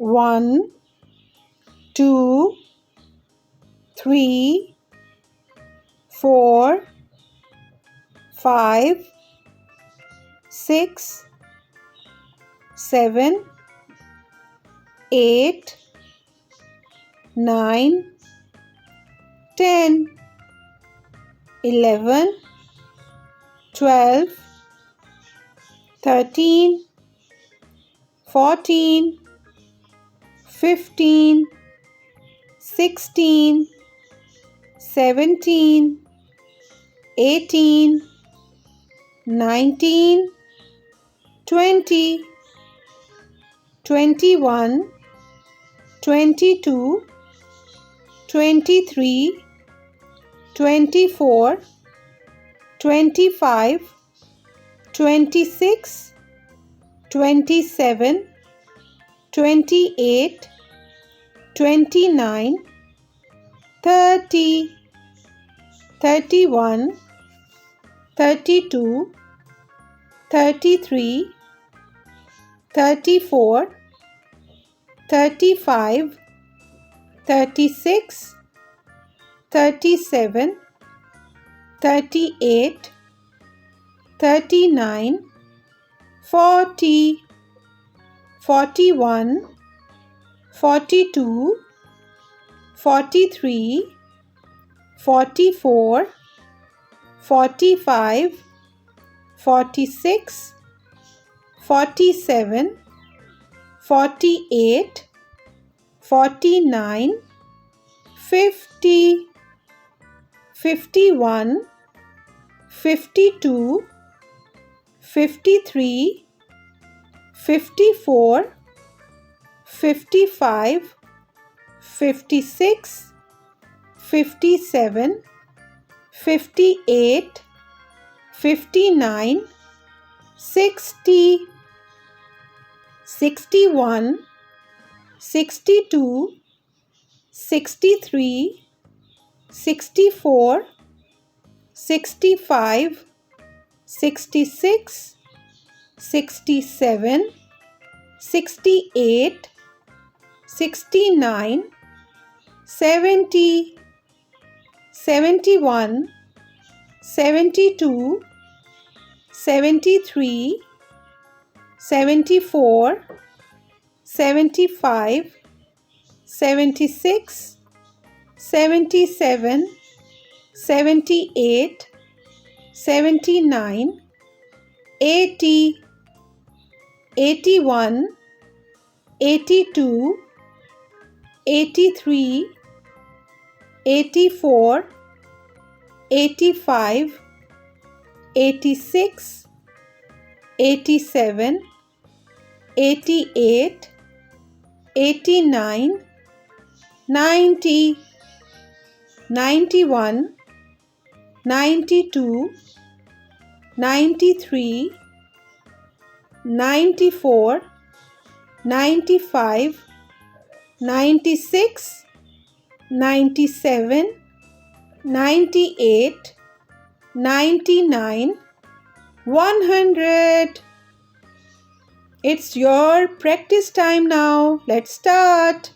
1, 2, 3, 4, 5, 6, 7, 8, 9, 10, 11, 12, 13, 14, 15, 16, 17, 18, 19, 20, 21, 22, 23, 24, 25, 26, 27, 28, 29, 30, 31, 32, 33, 34, 35, 36, 37, 38, 39, 40, 41, 42, 43, 44, 45, 46, 47, 48, 49, 50, 51, 52, 53, 54, 55, 56, 57, 58, 59, 60, 61, 62, 63, 64, 65, 66, 67, 68, 69, 70, 71, 72, 73, 74, 75, 76, 77, 78, 79, 80, 81, 82, 83, 84, 85, 86, 87, 88, 89, 90, 91, 92, 93, 94, 95, 96, 97, 98, 99, 100. It's your practice time now. Let's start.